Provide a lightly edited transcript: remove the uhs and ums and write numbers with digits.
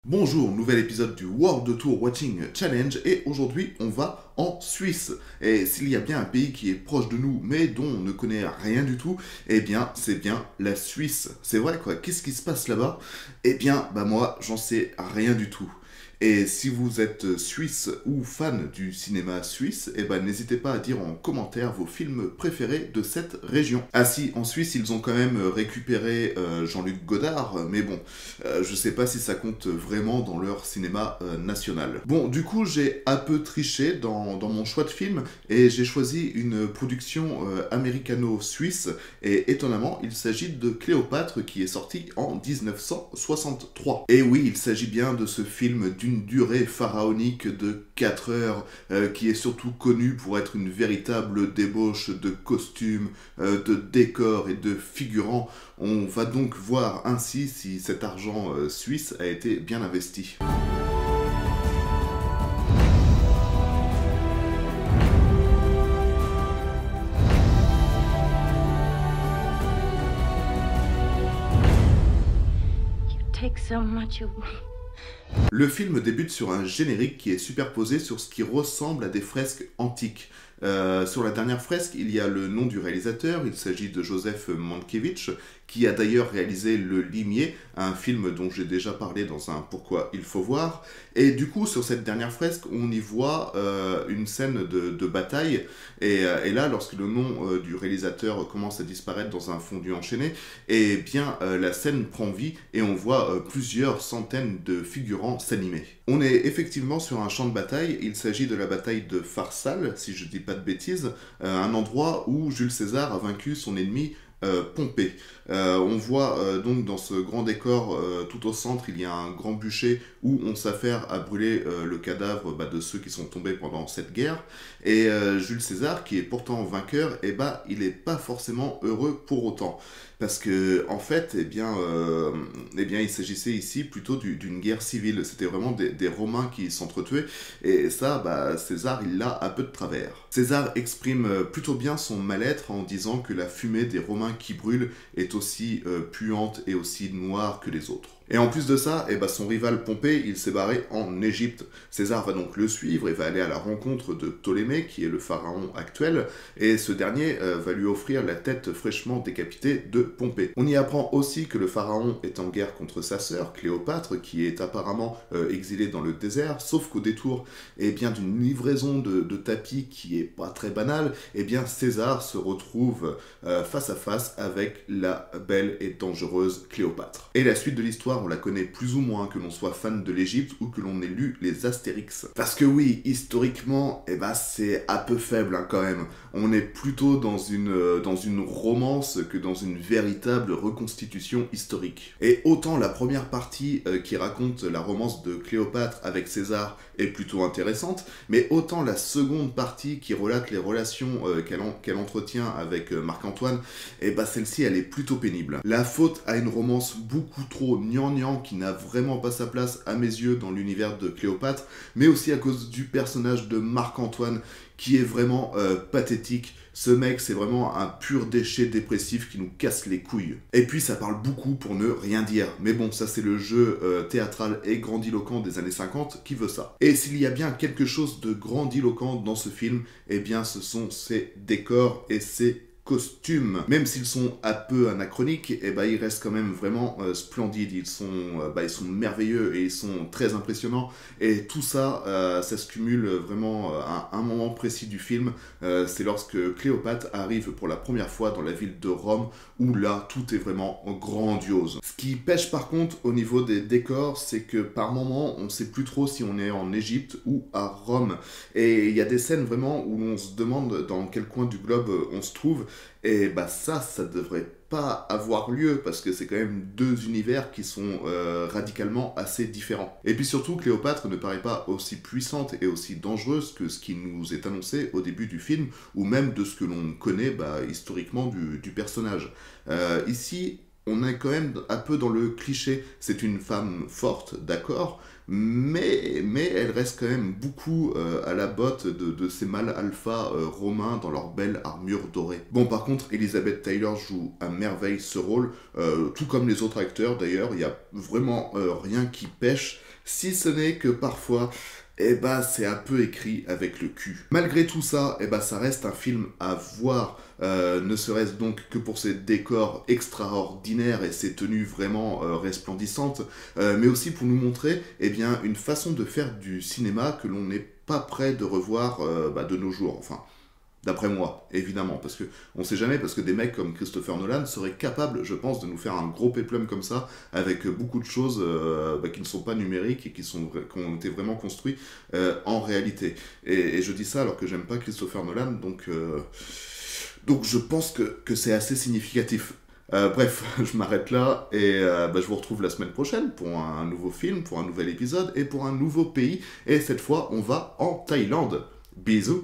Bonjour, nouvel épisode du World Tour Watching Challenge et aujourd'hui on va en Suisse. Et s'il y a bien un pays qui est proche de nous mais dont on ne connaît rien du tout, eh bien c'est bien la Suisse. C'est vrai quoi, qu'est-ce qui se passe là-bas? Eh bien moi j'en sais rien du tout. Et si vous êtes suisse ou fan du cinéma suisse, eh ben n'hésitez pas à dire en commentaire vos films préférés de cette région. Ah si, en Suisse ils ont quand même récupéré Jean-Luc Godard, mais bon, je sais pas si ça compte vraiment dans leur cinéma national. Bon, du coup j'ai un peu triché dans mon choix de film et j'ai choisi une production américano-suisse et étonnamment il s'agit de Cléopâtre qui est sorti en 1963. Et oui, il s'agit bien de ce film d'une durée pharaonique de 4 heures, qui est surtout connu pour être une véritable débauche de costumes, de décors et de figurants. On va donc voir ainsi si cet argent suisse a été bien investi. You take so much of me. Le film débute sur un générique qui est superposé sur ce qui ressemble à des fresques antiques. Sur la dernière fresque, il y a le nom du réalisateur, il s'agit de Joseph Mankiewicz, qui a d'ailleurs réalisé Le Limier, un film dont j'ai déjà parlé dans un Pourquoi il faut voir. Et du coup, sur cette dernière fresque, on y voit une scène de bataille. Et là, lorsque le nom du réalisateur commence à disparaître dans un fondu enchaîné, eh bien, la scène prend vie et on voit plusieurs centaines de figurants s'animer. On est effectivement sur un champ de bataille. Il s'agit de la bataille de Pharsale, si je dis pas de bêtises, un endroit où Jules César a vaincu son ennemi Pompée. On voit donc dans ce grand décor, tout au centre, il y a un grand bûcher où on s'affaire à brûler le cadavre de ceux qui sont tombés pendant cette guerre. Et Jules César, qui est pourtant vainqueur, il n'est pas forcément heureux pour autant. Parce que, en fait, il s'agissait ici plutôt d'une guerre civile. C'était vraiment des Romains qui s'entretuaient. Et ça, César, il l'a à peu de travers. César exprime plutôt bien son mal-être en disant que la fumée des Romains qui brûlent est aussi puante et aussi noire que les autres. Et en plus de ça, son rival Pompée, il s'est barré en Égypte. César va donc le suivre et va aller à la rencontre de Ptolémée, qui est le pharaon actuel, et ce dernier va lui offrir la tête fraîchement décapitée de Pompée. On y apprend aussi que le pharaon est en guerre contre sa sœur, Cléopâtre, qui est apparemment exilée dans le désert, sauf qu'au détour d'une livraison de tapis qui est pas très banale, César se retrouve face à face avec la belle et dangereuse Cléopâtre. Et la suite de l'histoire, on la connaît plus ou moins, que l'on soit fan de l'Égypte ou que l'on ait lu les Astérix. Parce que oui, historiquement, c'est un peu faible quand même. On est plutôt dans une romance que dans une véritable reconstitution historique. Et autant la première partie qui raconte la romance de Cléopâtre avec César est plutôt intéressante, mais autant la seconde partie qui relate les relations qu'elle entretient avec Marc-Antoine, celle-ci elle est plutôt pénible. La faute à une romance beaucoup trop gnangnan qui n'a vraiment pas sa place à mes yeux dans l'univers de Cléopâtre, mais aussi à cause du personnage de Marc-Antoine qui est vraiment pathétique. Ce mec, c'est vraiment un pur déchet dépressif qui nous casse les couilles. Et puis, ça parle beaucoup pour ne rien dire. Mais bon, ça, c'est le jeu théâtral et grandiloquent des années 50 qui veut ça. Et s'il y a bien quelque chose de grandiloquent dans ce film, ce sont ses décors et ses costumes. Même s'ils sont un peu anachroniques, ils restent quand même vraiment splendides. Ils sont merveilleux et ils sont très impressionnants. Et tout ça, ça se cumule vraiment à un moment précis du film. C'est lorsque Cléopâtre arrive pour la première fois dans la ville de Rome, où là, tout est vraiment grandiose. Ce qui pêche par contre au niveau des décors, c'est que par moment, on sait plus trop si on est en Égypte ou à Rome. Et il y a des scènes vraiment où on se demande dans quel coin du globe on se trouve. Et ça devrait pas avoir lieu parce que c'est quand même deux univers qui sont radicalement assez différents. Et puis surtout, Cléopâtre ne paraît pas aussi puissante et aussi dangereuse que ce qui nous est annoncé au début du film, ou même de ce que l'on connaît historiquement du personnage. Ici, on est quand même un peu dans le cliché. C'est une femme forte, d'accord, mais elle reste quand même beaucoup à la botte de ces mâles alpha romains dans leur belle armure dorée. Bon, par contre, Elizabeth Taylor joue à merveille ce rôle, tout comme les autres acteurs d'ailleurs. Il y a vraiment rien qui pêche. Si ce n'est que parfois, eh ben, c'est un peu écrit avec le cul. Malgré tout ça, eh ben, ça reste un film à voir, ne serait-ce donc que pour ses décors extraordinaires et ses tenues vraiment resplendissantes, mais aussi pour nous montrer eh bien, une façon de faire du cinéma que l'on n'est pas prêt de revoir de nos jours. Enfin, d'après moi, évidemment, parce que on sait jamais, parce que des mecs comme Christopher Nolan seraient capables, je pense, de nous faire un gros péplum comme ça, avec beaucoup de choses qui ne sont pas numériques et qui ont été vraiment construits en réalité. Et je dis ça alors que j'aime pas Christopher Nolan, donc je pense que c'est assez significatif. Bref, je m'arrête là et je vous retrouve la semaine prochaine pour un nouveau film, pour un nouvel épisode et pour un nouveau pays. Et cette fois, on va en Thaïlande. Bisous!